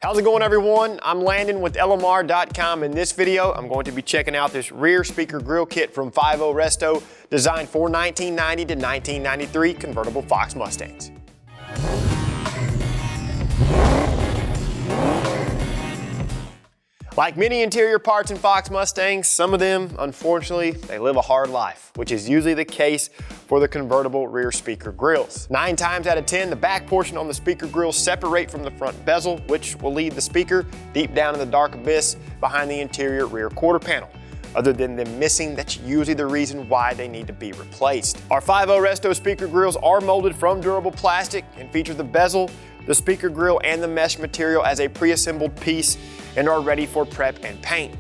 How's it going, everyone? I'm Landon with LMR.com. In this video, I'm going to be checking out this rear speaker grill kit from 50 Resto, designed for 1990 to 1993 convertible Fox Mustangs. Like many interior parts in Fox Mustangs, some of them, unfortunately, they live a hard life, which is usually the case for the convertible rear speaker grills. 9 times out of 10, the back portion on the speaker grills separate from the front bezel, which will leave the speaker deep down in the dark abyss behind the interior rear quarter panel. Other than them missing, that's usually the reason why they need to be replaced. Our 50 Resto speaker grills are molded from durable plastic and feature the bezel, the speaker grill, and the mesh material as a pre-assembled piece and are ready for prep and paint.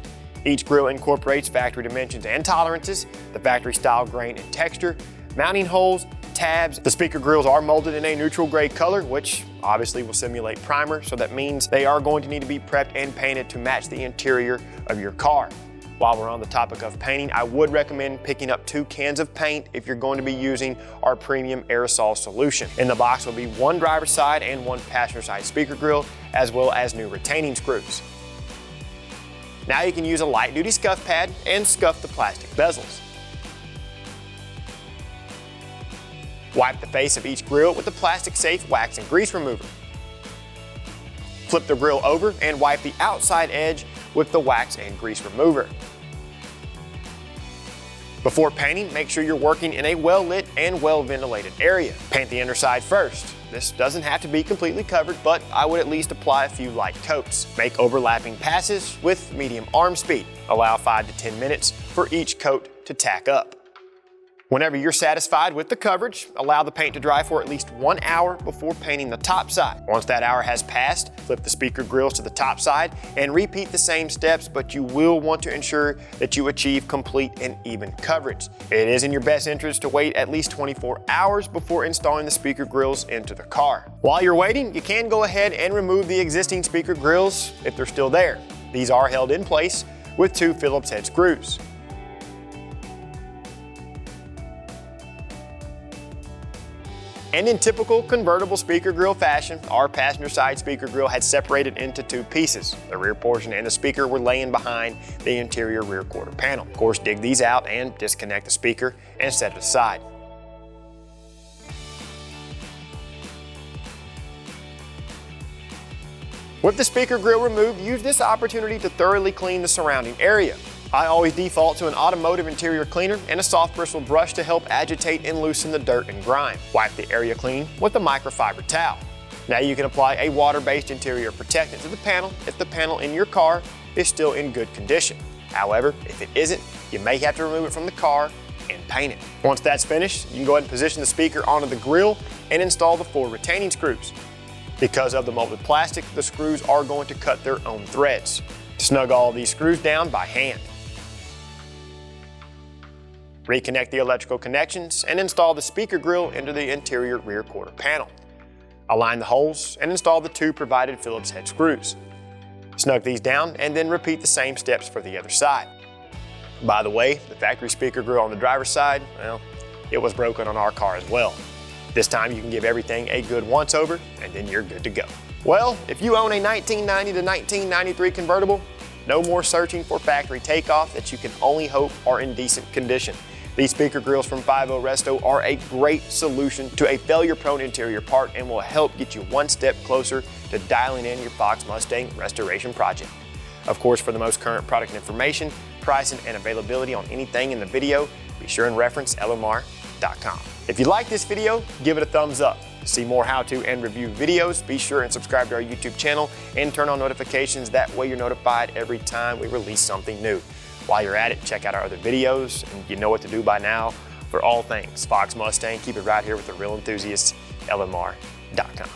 Each grill incorporates factory dimensions and tolerances, the factory style grain and texture, mounting holes, tabs. The speaker grills are molded in a neutral gray color, which obviously will simulate primer, so that means they are going to need to be prepped and painted to match the interior of your car. While we're on the topic of painting, I would recommend picking up 2 cans of paint if you're going to be using our premium aerosol solution. In the box will be 1 driver's side and 1 passenger side speaker grill, as well as new retaining screws. Now you can use a light duty scuff pad and scuff the plastic bezels. Wipe the face of each grill with the plastic safe wax and grease remover. Flip the grill over and wipe the outside edge with the wax and grease remover. Before painting, make sure you're working in a well-lit and well-ventilated area. Paint the underside first. This doesn't have to be completely covered, but I would at least apply a few light coats. Make overlapping passes with medium arm speed. Allow 5 to 10 minutes for each coat to tack up. Whenever you're satisfied with the coverage, allow the paint to dry for at least 1 hour before painting the top side. Once that hour has passed, flip the speaker grills to the top side and repeat the same steps, but you will want to ensure that you achieve complete and even coverage. It is in your best interest to wait at least 24 hours before installing the speaker grills into the car. While you're waiting, you can go ahead and remove the existing speaker grills if they're still there. These are held in place with 2 Phillips head screws. And in typical convertible speaker grill fashion, our passenger side speaker grill had separated into 2 pieces. The rear portion and the speaker were laying behind the interior rear quarter panel. Of course, dig these out and disconnect the speaker and set it aside. With the speaker grill removed, use this opportunity to thoroughly clean the surrounding area. I always default to an automotive interior cleaner and a soft bristle brush to help agitate and loosen the dirt and grime. Wipe the area clean with a microfiber towel. Now you can apply a water-based interior protectant to the panel if the panel in your car is still in good condition. However, if it isn't, you may have to remove it from the car and paint it. Once that's finished, you can go ahead and position the speaker onto the grill and install the 4 retaining screws. Because of the molded plastic, the screws are going to cut their own threads. Snug all of these screws down by hand. Reconnect the electrical connections and install the speaker grill into the interior rear quarter panel. Align the holes and install the 2 provided Phillips head screws. Snug these down and then repeat the same steps for the other side. By the way, the factory speaker grill on the driver's side, well, it was broken on our car as well. This time you can give everything a good once over and then you're good to go. Well, if you own a 1990 to 1993 convertible, no more searching for factory takeoff that you can only hope are in decent condition. These speaker grills from 50 Resto are a great solution to a failure-prone interior part and will help get you one step closer to dialing in your Fox Mustang restoration project. Of course, for the most current product information, pricing, and availability on anything in the video, be sure and reference LMR.com. If you like this video, give it a thumbs up. To see more how-to and review videos, be sure and subscribe to our YouTube channel and turn on notifications. That way you're notified every time we release something new. While you're at it, check out our other videos, and you know what to do by now. For all things Fox Mustang, keep it right here with the real enthusiasts, LMR.com.